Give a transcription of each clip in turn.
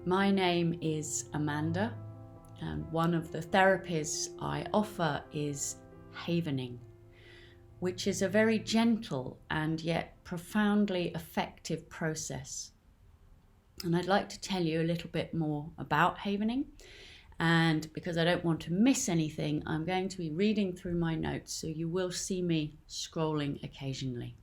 My name is Amanda, and one of the therapies I offer is havening, which is a very gentle and yet profoundly effective process. And I'd like to tell you a little bit more about havening. And because I don't want to miss anything, I'm going to be reading through my notes, so you will see me scrolling occasionally.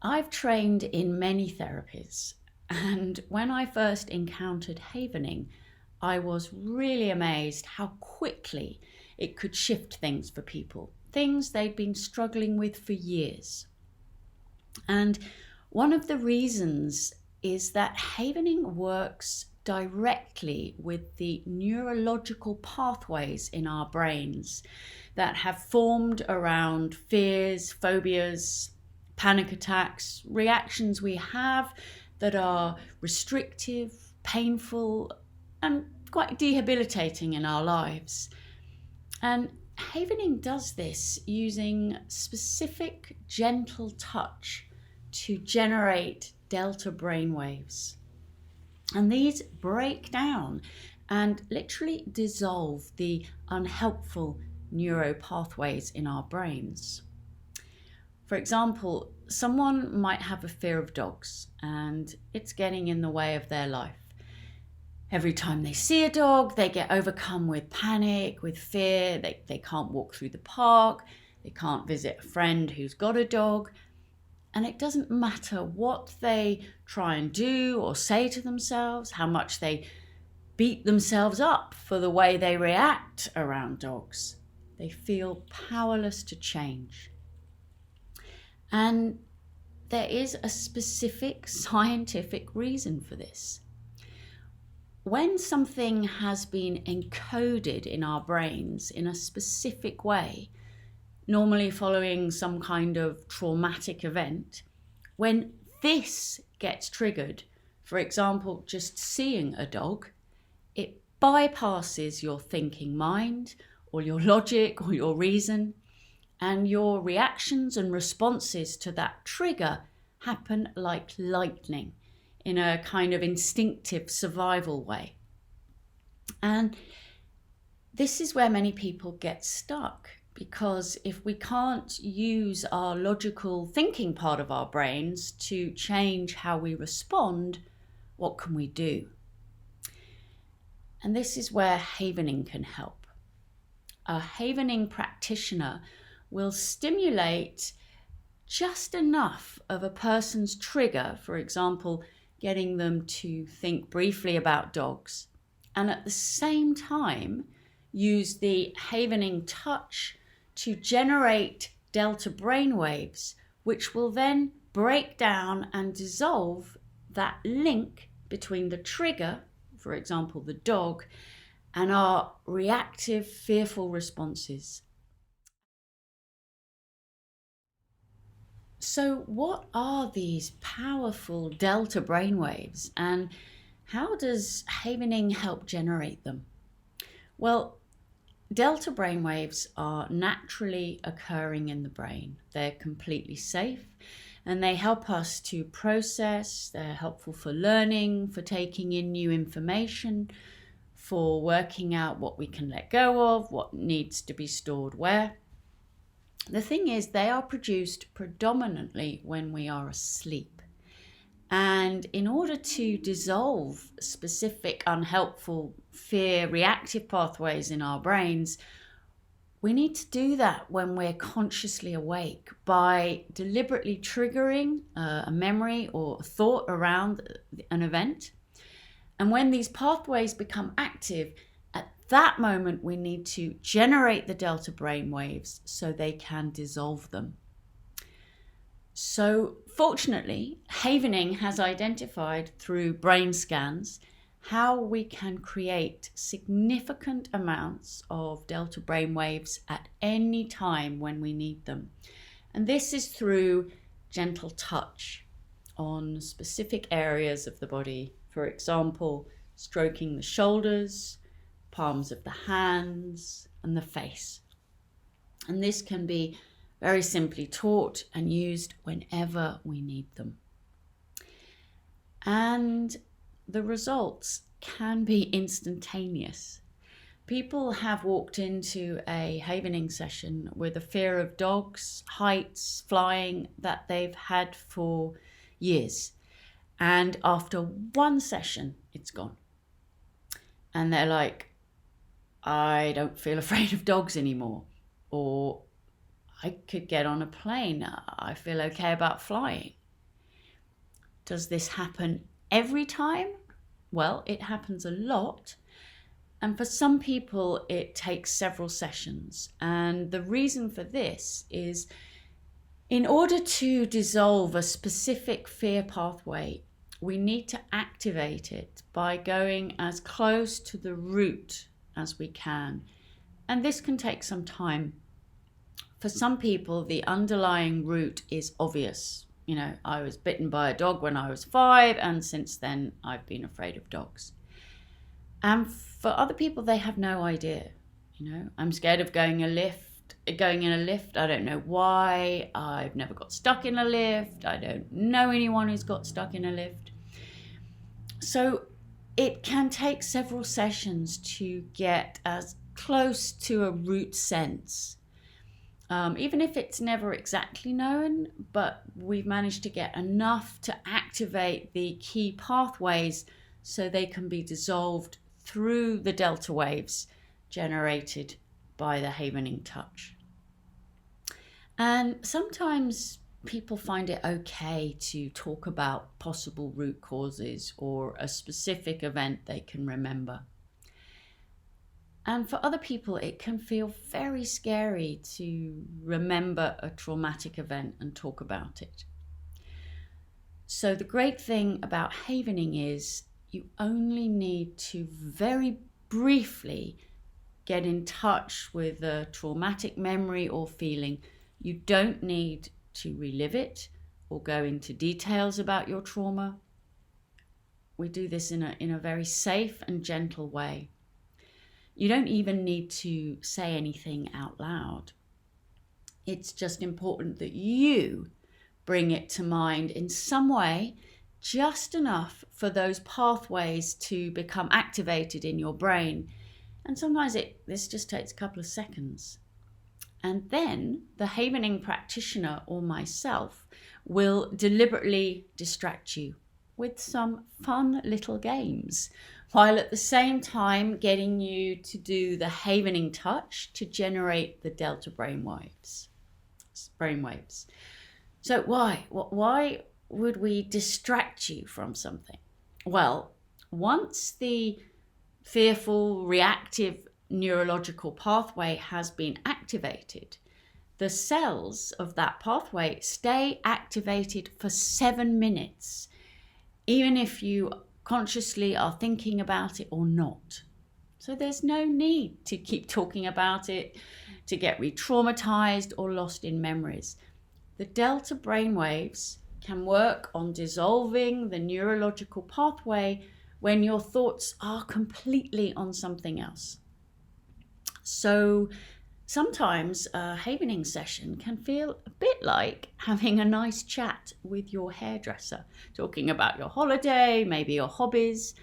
I've trained in many therapies, and when I first encountered havening, I was really amazed how quickly it could shift things for people, things they'd been struggling with for years. And one of the reasons is that havening works directly with the neurological pathways in our brains that have formed around fears, phobias, panic attacks, reactions we have that are restrictive, painful, and quite debilitating in our lives. And havening does this using specific gentle touch to generate delta brainwaves. And these break down and literally dissolve the unhelpful neuropathways in our brains. For example, someone might have a fear of dogs and it's getting in the way of their life. Every time they see a dog, they get overcome with panic, with fear. They can't walk through the park. They can't visit a friend who's got a dog. And it doesn't matter what they try and do or say to themselves, how much they beat themselves up for the way they react around dogs. They feel powerless to change. And there is a specific scientific reason for this. When something has been encoded in our brains in a specific way, normally following some kind of traumatic event, when this gets triggered, for example, just seeing a dog, it bypasses your thinking mind or your logic or your reason, and your reactions and responses to that trigger happen like lightning in a kind of instinctive survival way. And this is where many people get stuck, because if we can't use our logical thinking part of our brains to change how we respond, what can we do? And this is where havening can help. A havening practitioner will stimulate just enough of a person's trigger, for example, getting them to think briefly about dogs, and at the same time use the havening touch to generate delta brainwaves, which will then break down and dissolve that link between the trigger, for example the dog, and our reactive, fearful responses. So what are these powerful delta brainwaves, and how does havening help generate them? Well, delta brainwaves are naturally occurring in the brain. They're completely safe and they help us to process. They're helpful for learning, for taking in new information, for working out what we can let go of, what needs to be stored where. The thing is, they are produced predominantly when we are asleep. And in order to dissolve specific unhelpful fear reactive pathways in our brains, we need to do that when we're consciously awake by deliberately triggering a memory or a thought around an event. And when these pathways become active, at that moment we need to generate the delta brainwaves so they can dissolve them. So fortunately, havening has identified through brain scans how we can create significant amounts of delta brainwaves at any time when we need them. And this is through gentle touch on specific areas of the body. For example, stroking the shoulders, palms of the hands, and the face. And this can be very simply taught and used whenever we need them. And the results can be instantaneous. People have walked into a havening session with a fear of dogs, heights, flying that they've had for years. And after one session, it's gone. And they're like, I don't feel afraid of dogs anymore. Or I could get on a plane. I feel okay about flying. Does this happen every time? Well, it happens a lot. And for some people, it takes several sessions. And the reason for this is in order to dissolve a specific fear pathway, we need to activate it by going as close to the root as we can. And this can take some time. For some people, the underlying root is obvious. You know, I was bitten by a dog when I was 5, and since then I've been afraid of dogs. And for other people, they have no idea. You know, I'm scared of going in a lift. I don't know why. I've never got stuck in a lift. I don't know anyone who's got stuck in a lift. So it can take several sessions to get as close to a root sense. Even if it's never exactly known, but we've managed to get enough to activate the key pathways so they can be dissolved through the delta waves generated by the havening touch. And sometimes people find it okay to talk about possible root causes or a specific event they can remember. And for other people, it can feel very scary to remember a traumatic event and talk about it. So the great thing about havening is you only need to very briefly get in touch with a traumatic memory or feeling. You don't need to relive it or go into details about your trauma. We do this in a very safe and gentle way. You don't even need to say anything out loud. It's just important that you bring it to mind in some way, just enough for those pathways to become activated in your brain. And sometimes this just takes a couple of seconds. And then the havening practitioner or myself will deliberately distract you with some fun little games, while at the same time getting you to do the havening touch to generate the delta brainwaves. So why would we distract you from something? Well, once the fearful, reactive neurological pathway has been activated, the cells of that pathway stay activated for 7 minutes, even if you consciously are thinking about it or not. So there's no need to keep talking about it, to get re-traumatized or lost in memories. The delta brainwaves can work on dissolving the neurological pathway when your thoughts are completely on something else. So sometimes a havening session can feel a bit like having a nice chat with your hairdresser, talking about your holiday, maybe your hobbies.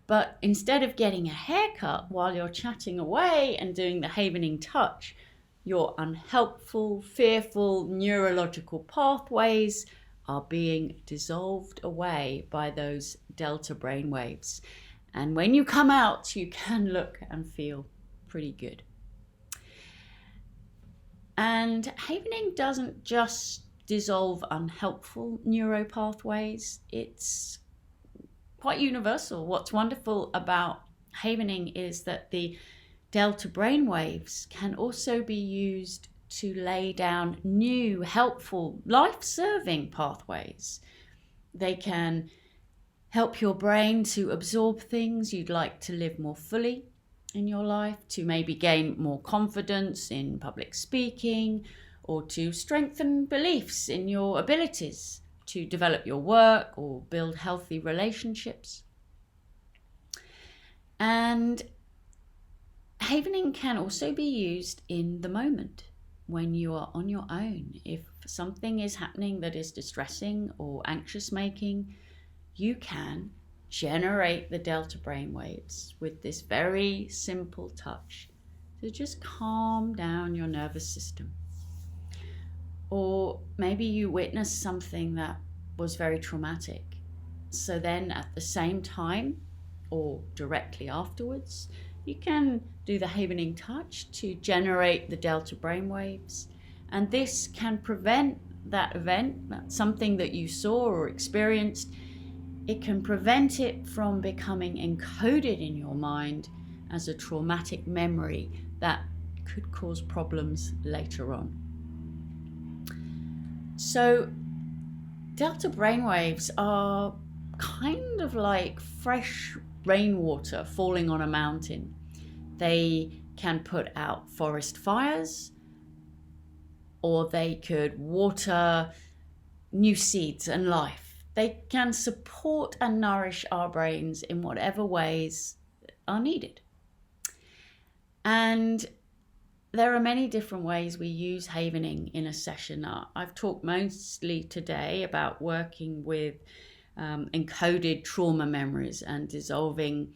But instead of getting a haircut while you're chatting away and doing the havening touch, your unhelpful, fearful neurological pathways are being dissolved away by those delta brainwaves. And when you come out, you can look and feel pretty good. And havening doesn't just dissolve unhelpful neuropathways, it's quite universal. What's wonderful about havening is that the delta brainwaves can also be used to lay down new, helpful, life-serving pathways. They can help your brain to absorb things you'd like to live more fully in your life, to maybe gain more confidence in public speaking, or to strengthen beliefs in your abilities to develop your work or build healthy relationships. And havening can also be used in the moment when you are on your own. If something is happening that is distressing or anxious making, you can generate the delta brainwaves with this very simple touch to just calm down your nervous system. Or maybe you witnessed something that was very traumatic. So then at the same time or directly afterwards, you can do the Havening touch to generate the delta brainwaves. And this can prevent that event, something that you saw or experienced. It can prevent it from becoming encoded in your mind as a traumatic memory that could cause problems later on. So delta brainwaves are kind of like fresh rainwater falling on a mountain. They can put out forest fires, or they could water new seeds and life. They can support and nourish our brains in whatever ways are needed. And there are many different ways we use Havening in a session. I've talked mostly today about working with encoded trauma memories and dissolving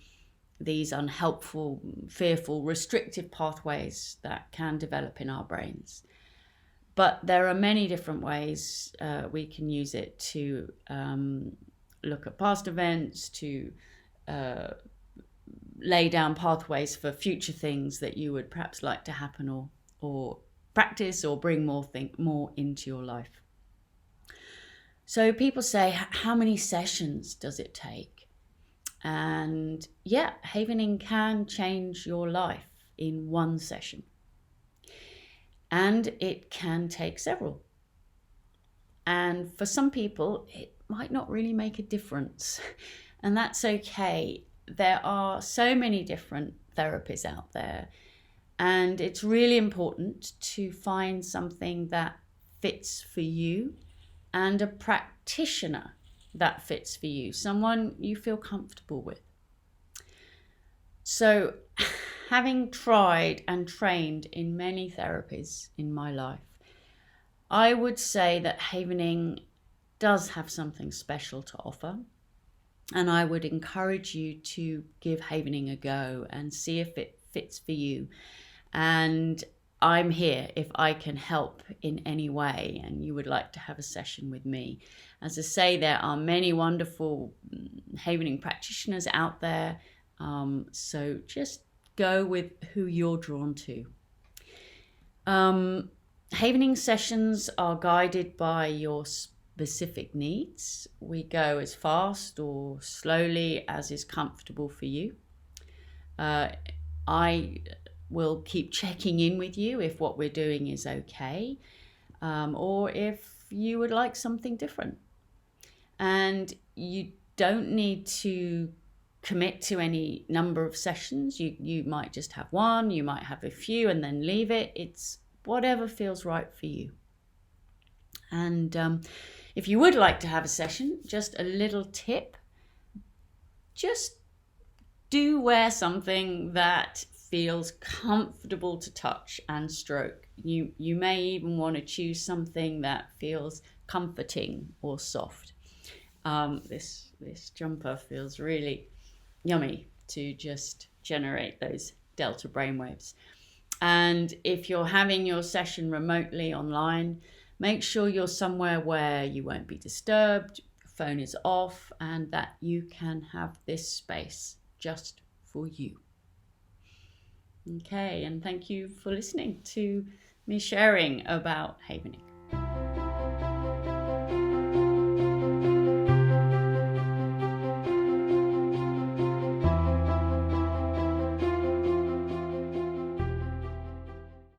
these unhelpful, fearful, restrictive pathways that can develop in our brains. But there are many different ways we can use it to look at past events, to lay down pathways for future things that you would perhaps like to happen or practice or bring more into your life. So people say, how many sessions does it take? And yeah, Havening can change your life in one session. And it can take several. And for some people, it might not really make a difference. And that's okay. There are so many different therapies out there. And it's really important to find something that fits for you and a practitioner that fits for you, someone you feel comfortable with. So, having tried and trained in many therapies in my life, I would say that Havening does have something special to offer. And I would encourage you to give Havening a go and see if it fits for you. And I'm here if I can help in any way and you would like to have a session with me. As I say, there are many wonderful Havening practitioners out there. So just go with who you're drawn to. Havening sessions are guided by your specific needs. We go as fast or slowly as is comfortable for you. I will keep checking in with you if what we're doing is okay, or if you would like something different. And you don't need to commit to any number of sessions. You might just have one, you might have a few and then leave it. It's whatever feels right for you. And if you would like to have a session, just a little tip, just do wear something that feels comfortable to touch and stroke. You may even want to choose something that feels comforting or soft. This jumper feels really yummy to just generate those delta brainwaves. And if you're having your session remotely online, make sure you're somewhere where you won't be disturbed, your phone is off, and that you can have this space just for you. Okay, and thank you for listening to me sharing about Havening.